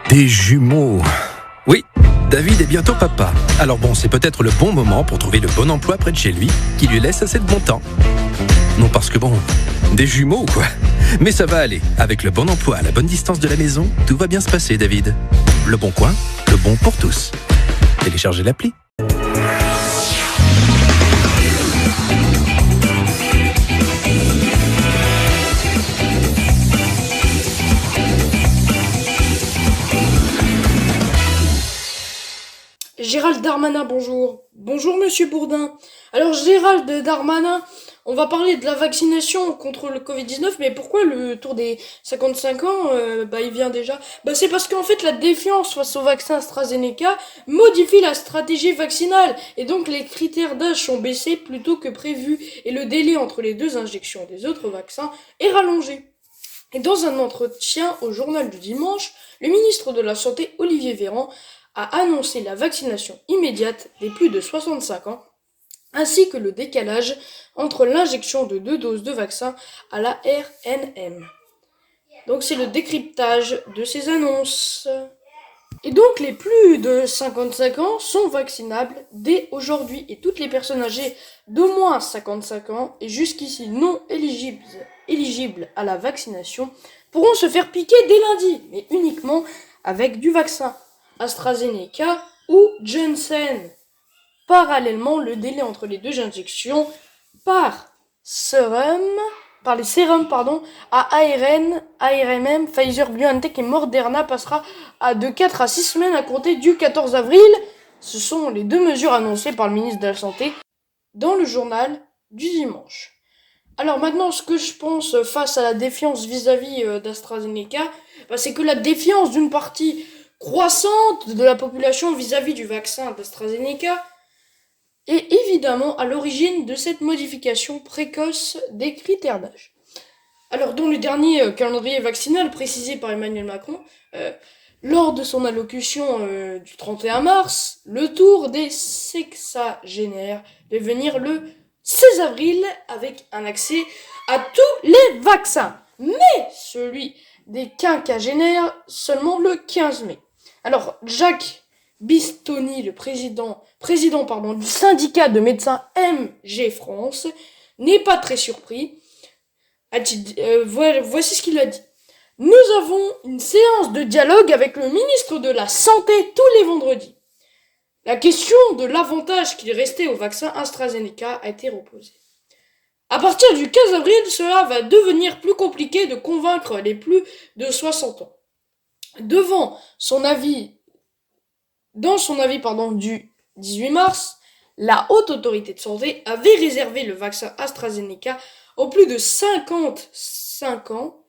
Des jumeaux. Oui, David est bientôt papa. Alors bon, c'est peut-être le bon moment pour trouver le bon emploi près de chez lui, qui lui laisse assez de bon temps. Non parce que bon, des jumeaux quoi. Mais ça va aller. Avec le bon emploi à la bonne distance de la maison, tout va bien se passer, David. Le bon coin, le bon pour tous. Téléchargez l'appli. Gérald Darmanin, bonjour. Bonjour Monsieur Bourdin. Alors Gérald Darmanin, on va parler de la vaccination contre le Covid-19, mais pourquoi le tour des 55 ans, il vient déjà? C'est parce qu'en fait la défiance face au vaccin AstraZeneca modifie la stratégie vaccinale, et donc les critères d'âge sont baissés plutôt que prévu, et le délai entre les deux injections des autres vaccins est rallongé. Et dans un entretien au journal du dimanche, le ministre de la Santé, Olivier Véran, a annoncé la vaccination immédiate des plus de 65 ans, ainsi que le décalage entre l'injection de 2 doses de vaccin à la RNM. Donc c'est le décryptage de ces annonces. Et donc les plus de 55 ans sont vaccinables dès aujourd'hui, et toutes les personnes âgées d'au moins 55 ans et jusqu'ici non éligibles à la vaccination pourront se faire piquer dès lundi, mais uniquement avec du vaccin AstraZeneca ou Janssen. Parallèlement, le délai entre les deux injections par les sérums à ARN, Pfizer, BioNTech et Moderna passera de 4 à 6 semaines à compter du 14 avril. Ce sont les deux mesures annoncées par le ministre de la Santé dans le journal du dimanche. Alors maintenant, ce que je pense face à la défiance vis-à-vis d'AstraZeneca, c'est que la défiance d'une partie croissante de la population vis-à-vis du vaccin d'AstraZeneca est évidemment à l'origine de cette modification précoce des critères d'âge. Alors, dans le dernier calendrier vaccinal précisé par Emmanuel Macron, lors de son allocution du 31 mars, le tour des sexagénaires devait venir le 16 avril avec un accès à tous les vaccins, mais celui des quinquagénaires seulement le 15 mai. Alors, Jacques Bistoni, le président du syndicat de médecins MG France, n'est pas très surpris. Voici ce qu'il a dit. Nous avons une séance de dialogue avec le ministre de la Santé tous les vendredis. La question de l'avantage qu'il restait au vaccin AstraZeneca a été reposée. À partir du 15 avril, cela va devenir plus compliqué de convaincre les plus de 60 ans. Dans son avis du 18 mars, la Haute Autorité de Santé avait réservé le vaccin AstraZeneca aux plus de 55 ans.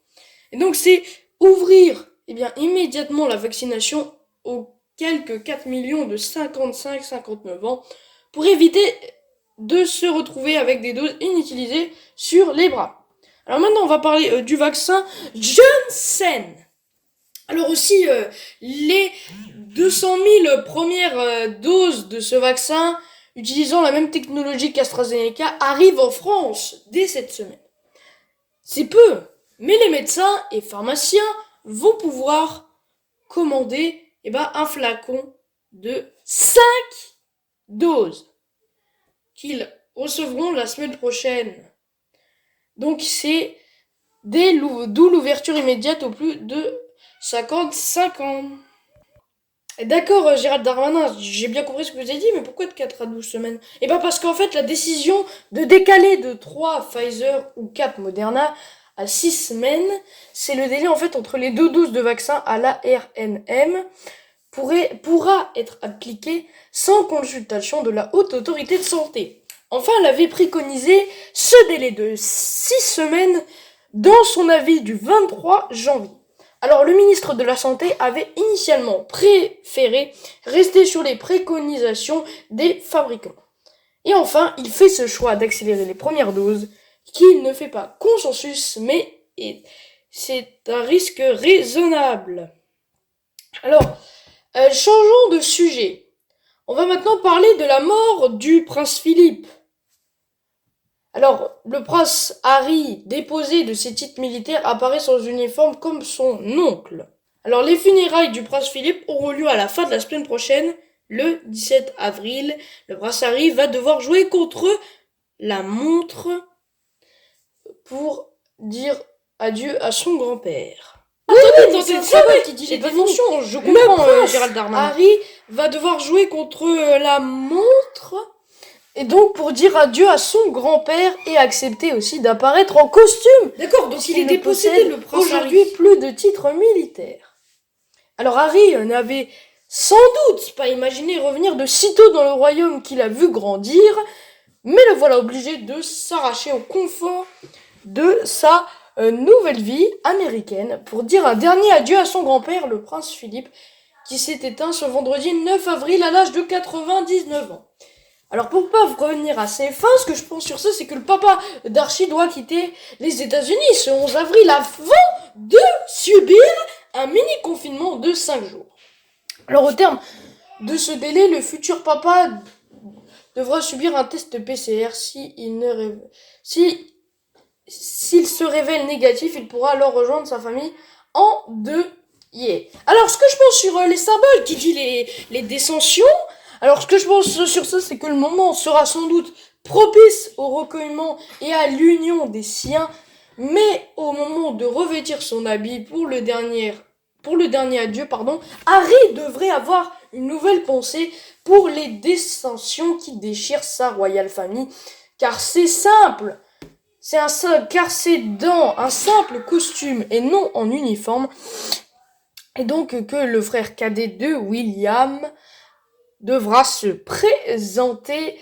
Et donc c'est ouvrir immédiatement la vaccination aux quelques 4 millions de 55-59 ans pour éviter de se retrouver avec des doses inutilisées sur les bras. Alors maintenant on va parler du vaccin Janssen. Alors aussi, les 200 000 premières doses de ce vaccin, utilisant la même technologie qu'AstraZeneca, arrivent en France dès cette semaine. C'est peu, mais les médecins et pharmaciens vont pouvoir commander un flacon de 5 doses qu'ils recevront la semaine prochaine. Donc c'est d'où l'ouverture immédiate aux plus de 55 ans. D'accord, Gérald Darmanin, j'ai bien compris ce que vous avez dit, mais pourquoi de 4 à 12 semaines? Parce qu'en fait, la décision de décaler de 3 Pfizer ou 4 Moderna à 6 semaines, c'est le délai en fait entre les deux doses de vaccin à l'ARNM pourra être appliqué sans consultation de la Haute Autorité de Santé. Enfin, elle avait préconisé ce délai de 6 semaines dans son avis du 23 janvier. Alors, le ministre de la Santé avait initialement préféré rester sur les préconisations des fabricants. Et enfin, il fait ce choix d'accélérer les premières doses, qui ne fait pas consensus, mais c'est un risque raisonnable. Alors, changeons de sujet. On va maintenant parler de la mort du prince Philippe. Alors, le prince Harry, déposé de ses titres militaires, apparaît sans uniforme comme son oncle. Alors les funérailles du prince Philippe auront lieu à la fin de la semaine prochaine, le 17 avril. Le prince Harry va devoir jouer contre la montre pour dire adieu à son grand-père. Attendez, c'est très mal qui dit les définitions, je comprends Gérald Darmanin. Harry va devoir jouer contre la montre, et donc pour dire adieu à son grand-père et accepter aussi d'apparaître en costume. D'accord, donc il est dépossédé, le prince aujourd'hui plus de titres militaires. Alors Harry n'avait sans doute pas imaginé revenir de sitôt dans le royaume qu'il a vu grandir, mais le voilà obligé de s'arracher au confort de sa nouvelle vie américaine pour dire un dernier adieu à son grand-père, le prince Philippe, qui s'est éteint ce vendredi 9 avril à l'âge de 99 ans. Alors pour pas revenir à ses fins, ce que je pense sur ça, c'est que le papa d'Archie doit quitter les États-Unis ce 11 avril avant de subir un mini-confinement de 5 jours. Alors au terme de ce délai, le futur papa devra subir un test PCR s'il se révèle négatif, il pourra alors rejoindre sa famille en deuil. Alors, ce que je pense sur les symboles qui dit les descensions, alors ce que je pense sur ça, c'est que le moment sera sans doute propice au recueillement et à l'union des siens, mais au moment de revêtir son habit pour le dernier adieu, Harry devrait avoir une nouvelle pensée pour les descensions qui déchirent sa royale famille, car c'est simple. Car c'est dans un simple costume et non en uniforme. Et donc que le frère cadet de William devra se présenter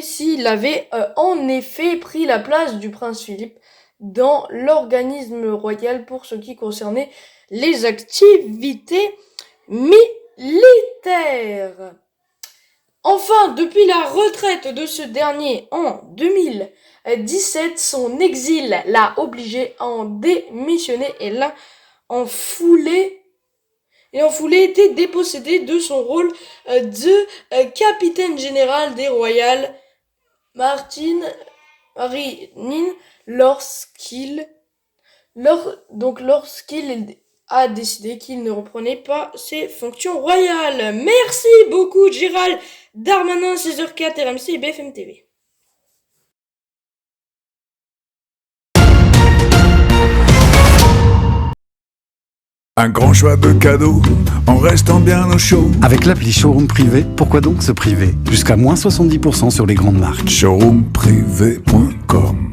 s'il avait en effet pris la place du prince Philippe dans l'organisme royal pour ce qui concernait les activités militaires. Enfin, depuis la retraite de ce dernier en 2017, son exil l'a obligé à en démissionner et l'a en foulée été dépossédé de son rôle de capitaine général des Royal Marines lorsqu'il a décidé qu'il ne reprenait pas ses fonctions royales. Merci beaucoup Gérald Darmanin, 16h04, RMC et BFM TV. Un grand choix de cadeaux, en restant bien au chaud. Avec l'appli Showroom Privé, pourquoi donc se priver ? Jusqu'à moins 70% sur les grandes marques. Showroomprivé.com